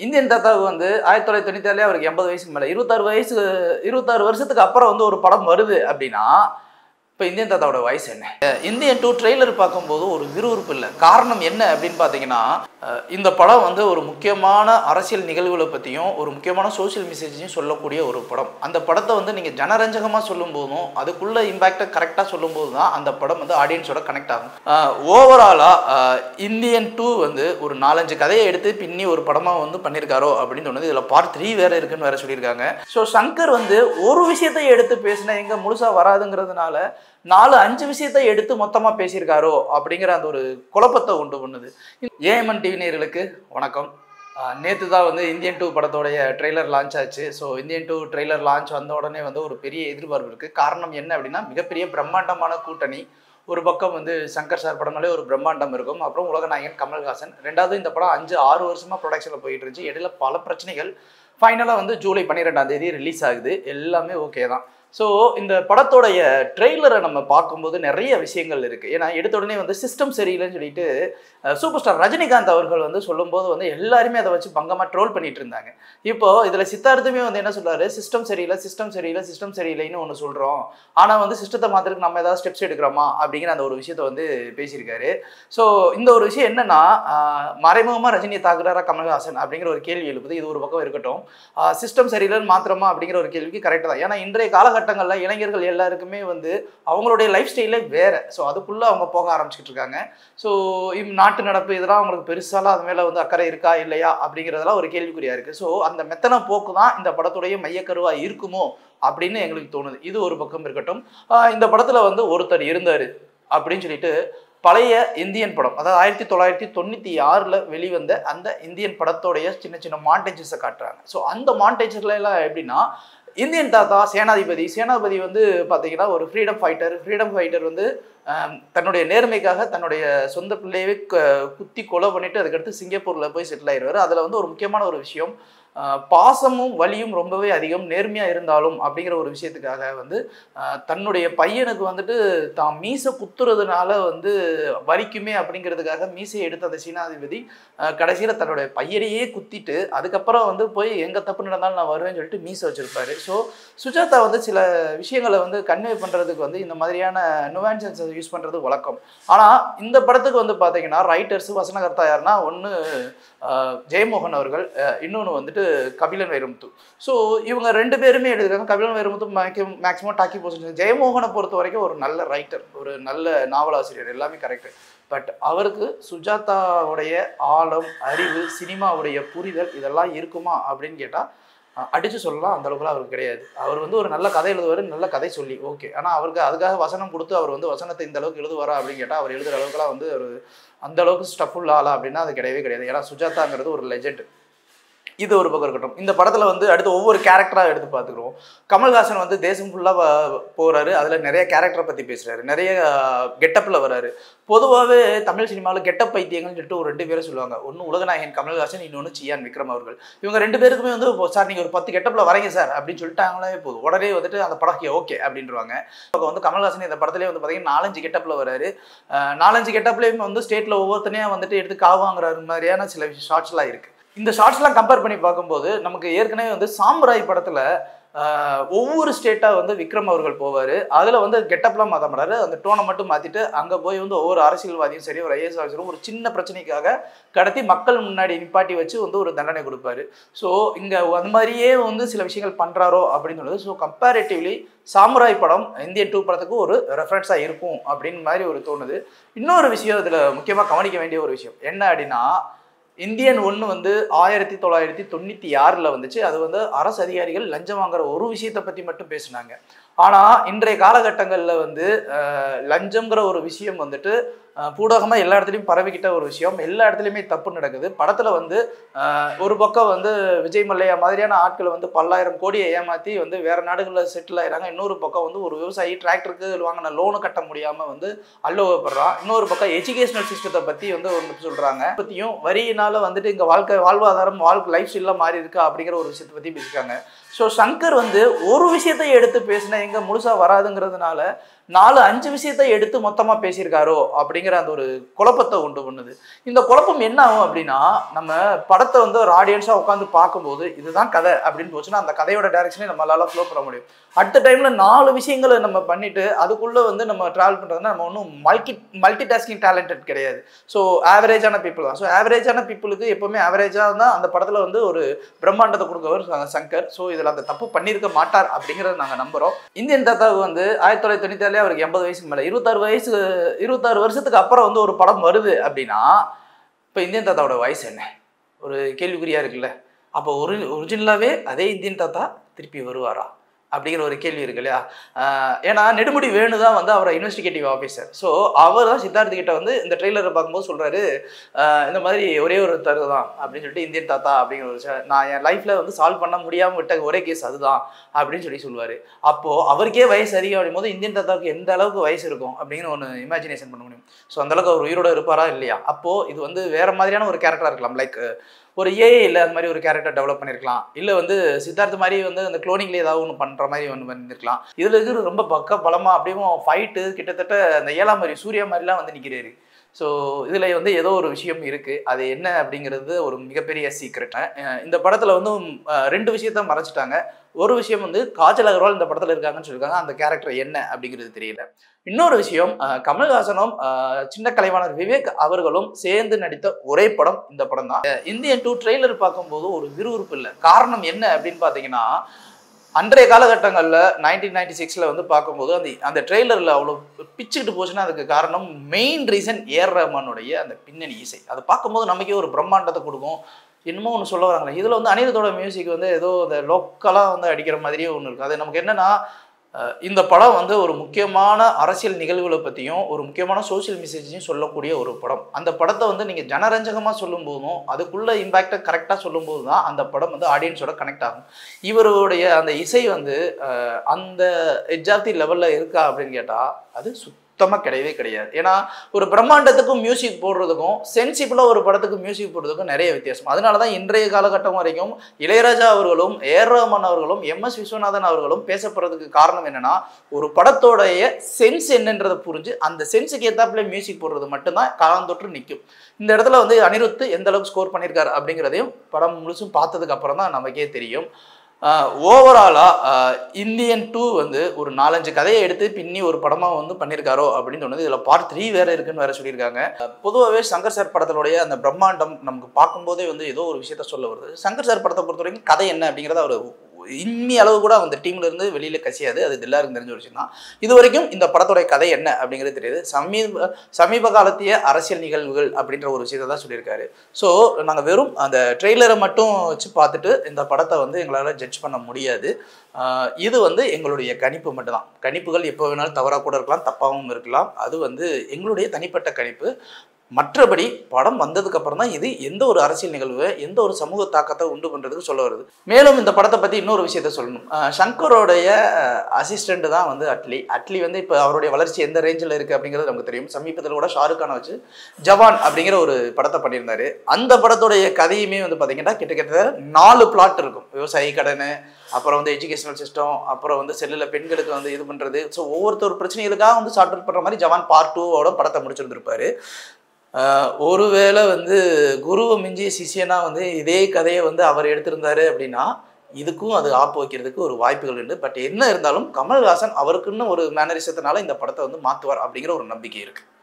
Indian தாத்தாவுக்கு வந்து 1997 அவருக்கு 80 வயசுக்கு மேலே 26 வருஷத்துக்கு அப்புறம் வந்து ஒரு படம் வருது அப்படின்னா இப்போ இந்தியன் தாத்தாவோட வயசு என்ன? இந்தியன் 2 ட்ரெய்லர் பார்க்கும்போது ஒரு விறுவிறுப்பு இல்லை. காரணம் என்ன அப்படின்னு பார்த்தீங்கன்னா, இந்த படம் வந்து ஒரு முக்கியமான அரசியல் நிகழ்வுகளை பற்றியும் ஒரு முக்கியமான சோசியல் மெசேஜையும் சொல்லக்கூடிய ஒரு படம். அந்த படத்தை வந்து நீங்கள் ஜனரஞ்சகமாக சொல்லும் போதும் அதுக்குள்ள இம்பேக்டை கரெக்டாக சொல்லும் போது தான் அந்த படம் வந்து ஆடியன்ஸோட கனெக்ட் ஆகும். ஓவராலாக இந்தியன் 2 வந்து ஒரு 4-5 கதையை எடுத்து பின்னி ஒரு படமாக வந்து பண்ணியிருக்காரோ அப்படின்னு சொன்னது. இதில் பார்ட் 3 வேறு இருக்குன்னு வேறு சொல்லியிருக்காங்க. ஸோ சங்கர் வந்து ஒரு விஷயத்தை எடுத்து பேசினா எங்கே முழுசாக வராதுங்கிறதுனால 4-5 விஷயத்தை எடுத்து மொத்தமாக பேசியிருக்காரோ அப்படிங்கிற அந்த ஒரு குழப்பத்தை உண்டு பண்ணுது. ஏஎம்என் டிவி நேயர்களுக்கு வணக்கம். நேற்று தான் வந்து இந்தியன் 2 படத்தோடைய ட்ரெய்லர் லான்ச் ஆச்சு. ஸோ இந்தியன் 2 ட்ரெய்லர் லான்ச் வந்த உடனே வந்து ஒரு பெரிய எதிர்பார்ப்பு இருக்குது. காரணம் என்ன அப்படின்னா, மிகப்பெரிய பிரம்மாண்டமான கூட்டணி. ஒரு பக்கம் வந்து சங்கர் சார் படங்களே ஒரு பிரம்மாண்டம் இருக்கும். அப்புறம் உலகநாயகன் கமல்ஹாசன். ரெண்டாவது இந்த படம் 5-6 வருஷமாக ப்ரொடக்ஷனில் போயிட்டு இருந்துச்சு. இடையில பல பிரச்சனைகள். ஃபைனலாக வந்து ஜூலை 12ஆம் தேதி ரிலீஸ் ஆகுது. எல்லாமே ஓகே தான். ஸோ இந்த படத்தோடைய ட்ரெய்லரை நம்ம பார்க்கும்போது நிறைய விஷயங்கள் இருக்குது. ஏன்னா எடுத்த உடனே வந்து சிஸ்டம் சரியில்லைன்னு சொல்லிட்டு சூப்பர் ஸ்டார் ரஜினிகாந்த் அவர்கள் வந்து சொல்லும்போது வந்து எல்லாருமே அதை வச்சு பங்கமாக ட்ரோல் பண்ணிட்டு இருந்தாங்க. இப்போது இதில் சித்தார்த்துமே வந்து என்ன சொல்கிறாரு, சிஸ்டம் சரியில்லைன்னு ஒன்று சொல்கிறோம், ஆனால் வந்து சிஸ்டத்தை மாத்திரக்கு நம்ம ஏதாவது ஸ்டெப்ஸ் எடுக்கிறோமா அப்படிங்கிற அந்த ஒரு விஷயத்தை வந்து பேசியிருக்காரு. ஸோ இந்த ஒரு விஷயம் என்னன்னா, மறைமுகமாக ரஜினியை தாக்குறாரா கமல்ஹாசன் அப்படிங்கிற ஒரு கேள்வி எழுப்புது. இது ஒரு பக்கம் இருக்கட்டும். சிஸ்டம் சரியில்லைன்னு மாத்திரமா அப்படிங்கிற ஒரு கேள்விக்கு கரெக்டாக தான். ஏன்னா இன்றைய காலகட்டங்களில் இளைஞர்கள் எல்லாருக்குமே வந்து அவங்களுடைய லைஃப் ஸ்டைலே வேறு. ஸோ அதுக்குள்ளே அவங்க போக ஆரம்பிச்சுட்டு இருக்காங்க. ஸோ நாட்டு நடப்பு இதெல்லாம் அவங்களுக்கு பெருசாலாம் அது மேலே வந்து அக்கறை இருக்கா இல்லையா அப்படிங்கிறதெல்லாம் ஒரு கேள்விக்குறியாக இருக்குது. ஸோ அந்த மெத்தன போக்கு தான் இந்த படத்துடைய மையக்கருவாக இருக்குமோ அப்படின்னு எங்களுக்கு தோணுது. இது ஒரு பக்கம் இருக்கட்டும். இந்த படத்தில் வந்து ஒருத்தர் இருந்தார் அப்படின்னு சொல்லிட்டு பழைய இந்தியன் படம், அதாவது 1996 வெளிவந்த அந்த இந்தியன் படத்தோடைய சின்ன சின்ன மாண்டேஜஸை காட்டுறாங்க. ஸோ அந்த மாண்டேஜஸ்ல எல்லாம் எப்படின்னா, இந்தியன் தாத்தா சேனாதிபதி வந்து பார்த்தீங்கன்னா ஒரு ஃப்ரீடம் ஃபைட்டர் வந்து தன்னுடைய நேர்மைக்காக தன்னுடைய சொந்த பிள்ளையவே குத்தி கொலை பண்ணிட்டு அதுக்கடுத்து சிங்கப்பூரில் போய் செட்டில் ஆயிடுவார். அதில் வந்து ஒரு முக்கியமான ஒரு விஷயம், பாசமும் வலியும் ரொம்பவே அதிகம், நேர்மையாக இருந்தாலும் அப்படிங்கிற ஒரு விஷயத்துக்காக வந்து தன்னுடைய பையனுக்கு வந்துட்டு தான் மீசை குத்துறதுனால வந்து வலிக்குமே அப்படிங்கிறதுக்காக மீசையை எடுத்த அந்த சீனாதிபதி கடைசியில் தன்னுடைய பையனையே குத்திட்டு அதுக்கப்புறம் வந்து போய் எங்கே தப்பு நடந்தாலும் நான் வருவேன்னு சொல்லிட்டு மீசை வச்சுருப்பாரு. ஸோ சுஜாதா வந்து சில விஷயங்களை வந்து கன்வே பண்ணுறதுக்கு வந்து இந்த மாதிரியான நுவான்சன்ஸை யூஸ் பண்ணுறது வழக்கம். ஆனால் இந்த படத்துக்கு வந்து பார்த்தீங்கன்னா ரைட்டர்ஸு வசனகர்த்தா யாருன்னா, ஒன்று ஜெயமோகன் அவர்கள், இன்னொன்று வந்துட்டு கபிலன் வைரமுத்து. ஸோ இவங்க 2 பேருமே எழுதுறாங்க. Kabilan Vairamuthu maximum talkie post. ஜெயமோகனை பொறுத்த வரைக்கும் ஒரு நல்ல ரைட்டர், ஒரு நல்ல நாவலாசிரியர், எல்லாமே கரெக்டு. பட் அவருக்கு சுஜாதாவுடைய ஆழம், அறிவு, சினிமாவுடைய புரிதல் இதெல்லாம் இருக்குமா அப்படின்னு கேட்டால் அடித்து சொல்லலாம். அந்தளவுக்குலாம் அவருக்கு கிடையாது. அவர் வந்து ஒரு நல்ல கதை எழுதுவார், நல்ல கதை சொல்லி ஓகே. ஆனால் அவருக்கு அதுக்காக வசனம் கொடுத்து அவர் வந்து வசனத்தை இந்த அளவுக்கு எழுதுவாரா அப்படின்னு கேட்டால் அவர் எழுதுகிற அளவுக்குலாம் வந்து ஒரு அந்த அளவுக்கு ஸ்டஃபுல் ஆளா அப்படின்னா அது கிடையவே கிடையாது. ஏன்னா சுஜாதாங்கிறது ஒரு லெஜெண்ட். இது ஒரு பக்கம் இருக்கட்டும். இந்த படத்தில் வந்து அடுத்து ஒவ்வொரு கேரக்டராக எடுத்து பார்த்துக்குறோம். கமல்ஹாசன் வந்து தேசம் ஃபுல்லாக போகிறாரு. அதில் நிறைய கேரக்டரை பற்றி பேசுகிறாரு, நிறைய கெட்டப்பில் வர்றாரு. பொதுவாகவே தமிழ் சினிமாவில் கெட்டப் பைத்தியங்கள்னு சொல்லிட்டு ஒரு 2 பேரை சொல்லுவாங்க. ஒன்று உலகநாயகன் கமல்ஹாசன், இன்னொன்று சியான் விக்ரம் அவர்கள். இவங்க 2 பேருக்குமே வந்து சார் நீங்கள் ஒரு 10 கெட்டப்பில் வரீங்க சார் அப்படின்னு சொல்லிட்டாங்களே போதும், உடனே வந்துட்டு அந்த படம் ஓகே அப்படின்றவாங்க. இப்போ வந்து கமல்ஹாசன் இந்த படத்துலேயே வந்து பார்த்தீங்கன்னா 4-5 கெட்டப்பில் வர்றாரு. 4-5 கெட்டப்லேயும் வந்து ஸ்டேட்டில் ஒவ்வொருத்தனையாக வந்துட்டு எடுத்து காவாங்கிறாரு மாதிரியான சில ஷார்ட்ஸ்லாம் இருக்குது. இந்த ஷார்ட்ஸ்லாம் கம்பேர் பண்ணி பார்க்கும்போது நமக்கு ஏற்கனவே வந்து சாம்ராய் படத்தில் ஒவ்வொரு ஸ்டேட்டாக வந்து விக்ரம் அவர்கள் போவார். அதில் வந்து கெட்டப்லாம் மாற்ற மாட்டாரு, அந்த டோனை மட்டும் மாற்றிட்டு அங்கே போய் வந்து ஒவ்வொரு அரசியல்வாதியும் சரி, ஒரு ஐஏஎஸ் ஆஃபீஸரும் ஒரு சின்ன பிரச்சனைக்காக கடத்தி மக்கள் முன்னாடி நிப்பாட்டி வச்சு வந்து ஒரு தண்டனை கொடுப்பாரு. ஸோ இங்கே அந்த மாதிரியே வந்து சில விஷயங்கள் பண்ணுறாரோ அப்படின்னு சொல்லுது. ஸோ கம்பேரிட்டிவ்லி சாமுராய் படம் இந்தியன் 2 படத்துக்கு ஒரு ரெஃபரன்ஸாக இருக்கும் அப்படின்னு மாதிரி ஒரு தோணுது. இன்னொரு விஷயம் இதில் முக்கியமாக கவனிக்க வேண்டிய ஒரு விஷயம் என்ன அப்படின்னா, இந்தியன் 1 வந்து 1996 வந்துச்சு. அது வந்து அரசு அதிகாரிகள் லஞ்சம் வாங்குற ஒரு விஷயத்தை பற்றி மட்டும் பேசினாங்க. ஆனால் இன்றைய காலகட்டங்களில் வந்து லஞ்சம்ங்கிற ஒரு விஷயம் வந்துட்டு பூடகமாக எல்லா இடத்துலையும் பரவிக்கிட்ட ஒரு விஷயம். எல்லா இடத்துலையுமே தப்பு நடக்குது. படத்தில் வந்து ஒரு பக்கம் வந்து விஜய் மல்லையா மாதிரியான ஆட்களை வந்து 10,000 கோடியை ஏமாற்றி வந்து வேறு நாடுகளில் செட்டில் ஆகிறாங்க. இன்னொரு பக்கம் வந்து ஒரு விவசாயி டிராக்டருக்கு வாங்கின லோனு கட்ட முடியாமல் வந்து அல்லோகப்படுறான். இன்னொரு பக்கம் எஜுகேஷனல் சிஸ்டத்தை பற்றி வந்து ஒன்று சொல்கிறாங்க. பற்றியும் வரியினால் வந்துட்டு இங்கே வாழ்வாதாரம் லைஃப் ஸ்டைலாக மாறி இருக்கா அப்படிங்கிற ஒரு விஷயத்தை பற்றி பேசியிருக்காங்க. ஸோ சங்கர் வந்து ஒரு விஷயத்தை எடுத்து பேசினா எங்கே முழுசாக வராதுங்கிறதுனால 4-5 விஷயத்தை எடுத்து மொத்தமா பேசியிருக்காரோ அப்படிங்கிற அந்த ஒரு குழப்பத்தை உண்டு பண்ணுது. இந்த குழப்பம் என்ன ஆகும் அப்படின்னா, நம்ம படத்தை வந்து ஒரு ஆடியன்ஸா உட்காந்து பார்க்கும்போது இதுதான் கதை அப்படின்னு போச்சுன்னா அந்த கதையோட டைரக்ஷனே நம்மளால ஃப்ளோ பண்ண முடியும். அடுத்த டைம்ல 4 விஷயங்களை நம்ம பண்ணிட்டு அதுக்குள்ள வந்து நம்ம டிராவல் பண்றதுன்னா நம்ம ஒன்றும் மல்டி டாஸ்கிங் டேலண்டட் கிடையாது. ஸோ ஆவரேஜான பீப்புள் தான். ஸோ ஆவரேஜான பீப்புளுக்கு எப்பவுமே ஆவரேஜாக தான் அந்த படத்துல வந்து ஒரு பிரம்மாண்டத்தை கொடுக்கவர் சங்கர். ஸோ இதுல அந்த தப்பு பண்ணியிருக்க மாட்டார் அப்படிங்கிறத நாங்க நம்புறோம். இந்தியன் தாத்தாவுக்கு வந்து 1997 அவருக்கு 80 வயசுக்கு மேல 26 வருஷத்துக்கு அப்புறம் வந்து ஒரு படம் வருது அப்படின்னா இப்போ இந்தியன் தாத்தாவோட வயசு என்ன ஒரு கேள்விக்குறியா இருக்குல்ல. அப்போ ஒரிஜினலாவே அதே இந்தியன் தாத்தா திருப்பி வருவாரா அப்படிங்கிற ஒரு கேள்வி இருக்கு இல்லையா. ஏன்னா நெடுமுடி வேணு தான் வந்து அவரை இன்வெஸ்டிகேட்டிவ் ஆஃபீஸர். ஸோ அவர் தான் சித்தார்த் கிட்ட வந்து இந்த ட்ரெய்லரை பார்க்கும்போது சொல்றாரு, இந்த மாதிரி ஒரே ஒரு தரு தான் அப்படின்னு சொல்லிட்டு இந்தியன் தாத்தா அப்படிங்கிற ஒரு நான் என் லைஃப்ல வந்து சால்வ் பண்ண முடியாமல் விட்ட ஒரே கேஸ் அதுதான் அப்படின்னு சொல்லி சொல்லுவாரு. அப்போ அவருக்கே வயசு அதிகம் அப்படின் போது இந்தியன் தாத்தாவுக்கு எந்த அளவுக்கு வயசு இருக்கும் அப்படின்னு ஒன்று இமேஜினேஷன் பண்ண முடியும். ஸோ அந்த அளவுக்கு அவர் உயிரோட இருப்பாரா இல்லையா. அப்போ இது வந்து வேற மாதிரியான ஒரு கேரக்டரா இருக்கலாம். லைக் ஒரு ஏஐ இல்லை அந்த மாதிரி ஒரு கேரக்டர் டெவலப் பண்ணியிருக்கலாம். இல்லை வந்து சித்தார்த் மாதிரி வந்து அந்த குளோனிங்ல ஏதாவது ஒன்று பண்ணுற மாதிரி ஒன்று பண்ணியிருக்கலாம். இதில் இருக்கிற ரொம்ப பக்க பலமாக அப்படியும் ஃபைட்டு கிட்டத்தட்ட அந்த 7ஆம் மாதிரி சூர்யா மாதிரிலாம் வந்து நிற்கிறாரு. ஸோ இதில் வந்து ஏதோ ஒரு விஷயம் இருக்குது. அது என்ன அப்படிங்கிறது ஒரு மிகப்பெரிய சீக்ரெட். இந்த படத்தில் வந்து 2 விஷயத்த மறைச்சிட்டாங்க. ஒரு விஷயம் வந்து காஜல் அகர்வால் இந்த படத்தில் இருக்காங்கன்னு சொல்லியிருக்காங்க. அந்த கேரக்டர் என்ன அப்படிங்கிறது தெரியல. இன்னொரு விஷயம், கமல்ஹாசனும் சின்ன கலைவாணர் விவேக் அவர்களும் சேர்ந்து நடித்த ஒரே படம் இந்த படம் தான். இந்தியன் 2 ட்ரெய்லர் பார்க்கும்போது ஒரு விறுவிறுப்பு இல்லை. காரணம் என்ன அப்படின்னு பார்த்தீங்கன்னா, அன்றைய காலகட்டங்களில் 1996 வந்து பார்க்கும்போது அந்த ட்ரெய்லரில் அவ்வளோ பிச்சுக்கிட்டு போச்சுன்னா அதுக்கு காரணம் மெயின் ரீசன் ரஹ்மானுடைய அந்த பின்னணி இசை. அதை பார்க்கும்போது நமக்கே ஒரு பிரம்மாண்டத்தை கொடுக்கும். என்னமோ ஒன்று சொல்ல வராங்களே, இதில் வந்து அனிருத்தோட மியூசிக் வந்து ஏதோ அந்த லோக்கலாக வந்து அடிக்கிற மாதிரியே ஒன்று இருக்குது. அது நமக்கு என்னென்னா, இந்த படம் வந்து ஒரு முக்கியமான அரசியல் நிகழ்வுகளை பற்றியும் ஒரு முக்கியமான சோசியல் மெசேஜையும் சொல்லக்கூடிய ஒரு படம். அந்த படத்தை வந்து நீங்கள் ஜனரஞ்சகமாக சொல்லும் போதும் அதுக்குள்ள இம்பேக்டை கரெக்டாக சொல்லும் போது தான் அந்த படம் வந்து ஆடியன்ஸோட கனெக்ட் ஆகும். இவருடைய அந்த இசை வந்து அந்த எட்ஜ் ஆஃப் தி லெவலில் இருக்கா அப்படின்னு கேட்டால் அது சுத்தமாக கிடையவே கிடையாது. ஏன்னா ஒரு பிரம்மாண்டத்துக்கும் மியூசிக் போடுறதுக்கும் சென்சிபிளாக ஒரு படத்துக்கு மியூசிக் போடுறதுக்கும் நிறைய வித்தியாசம். அதனால தான் இன்றைய காலகட்டம் வரைக்கும் இளையராஜா அவர்களும் ரஹ்மான் அவர்களும் MS விஸ்வநாதன் அவர்களும் பேசப்படுறதுக்கு காரணம் என்னன்னா, ஒரு படத்தோடைய சென்ஸ் என்னன்றதை புரிஞ்சு அந்த சென்ஸுக்கு ஏற்றாப்புல மியூசிக் போடுறது மட்டும்தான் காலந்தொற்று நிற்கும். இந்த இடத்துல வந்து அனிருத் எந்த அளவுக்கு ஸ்கோர் பண்ணியிருக்காரு அப்படிங்கிறதையும் படம் முழுசும் பார்த்ததுக்கு அப்புறம் தான் நமக்கே தெரியும். ஓவராலாக இந்தியன் 2 வந்து ஒரு 4-5 கதையை எடுத்து பின்னி ஒரு படமாக வந்து பண்ணியிருக்காரோ அப்படின்னு சொன்னது. இதில் பார்ட் 3 வேறு இருக்குன்னு வேறு சொல்லியிருக்காங்க. பொதுவாகவே சங்கர் சார் படத்தினுடைய அந்த பிரம்மாண்டம் நமக்கு பார்க்கும்போதே வந்து ஏதோ ஒரு விஷயத்த சொல்ல வருது. சங்கர் சார் படத்தை பொறுத்த வரைக்கும் கதை என்ன அப்படிங்கிறத அவர் இன்னி அளவு கூட அந்த டீம்ல இருந்து வெளியில கசியாது. அது எல்லாருக்கும் தெரிஞ்ச ஒரு விஷயம் தான். இது வரைக்கும் இந்த படத்தோட கதை என்ன அப்படிங்கிறது தெரியாது. சமீப காலத்திய அரசியல் நிகழ்வுகள் அப்படின்ற ஒரு விஷயத்தை தான் சொல்லியிருக்காரு. ஸோ நாங்கள் வெறும் அந்த ட்ரெய்லரை மட்டும் வச்சு பார்த்துட்டு இந்த படத்தை வந்து எங்களால் ஜட்ஜ் பண்ண முடியாது. இது வந்து எங்களுடைய கணிப்பு மட்டும்தான். கணிப்புகள் எப்போ வேணாலும் தவறாக கூட இருக்கலாம், தப்பாகவும் இருக்கலாம். அது வந்து எங்களுடைய தனிப்பட்ட கணிப்பு. மற்றபடி படம் வந்ததுக்கு அப்புறம் தான் இது எந்த ஒரு அரசியல் நிகழ்வு எந்த ஒரு சமூக தாக்கத்தை உண்டு பண்றதுக்கு சொல்ல வருது. மேலும் இந்த படத்தை பத்தி இன்னொரு விஷயத்த சொல்லணும். சங்கரோடைய அசிஸ்டன்ட் தான் வந்து அட்லி வந்து இப்போ அவருடைய வளர்ச்சி எந்த ரேஞ்சில் இருக்கு அப்படிங்கிறது நமக்கு தெரியும். சமீபத்தில் கூட ஷாருக் கானை வச்சு ஜவான் அப்படிங்கிற ஒரு படத்தை பண்ணியிருந்தாரு. அந்த படத்துடைய கதையுமே வந்து பார்த்தீங்கன்னா கிட்டத்தட்ட 4 பிளாட் இருக்கும். விவசாயி கடன், அப்புறம் வந்து எஜுகேஷனல் சிஸ்டம், அப்புறம் வந்து செல்லில் பெண்களுக்கு வந்து இது பண்ணுறது. ஸோ ஒவ்வொருத்தர் பிரச்சனைகளுக்காக வந்து ஷார்ட் அவுட் பண்ணுற மாதிரி ஜவான் பார்ட் 2 படத்தை முடிச்சிருந்திருப்பாரு. ஒருவேளை வந்து குருவை மிஞ்சிய சிஷியனா வந்து இதே கதையை வந்து அவர் எடுத்திருந்தாரு அப்படின்னா இதுக்கும் அது ஆப்பு வைக்கிறதுக்கு ஒரு வாய்ப்புகள் உண்டு. பட் என்ன இருந்தாலும் கமல்ஹாசன் அவருக்குன்னு ஒரு மேனரிசத்தினால இந்த படத்தை வந்து மாற்றுவார் அப்படிங்கிற ஒரு நம்பிக்கை இருக்கு.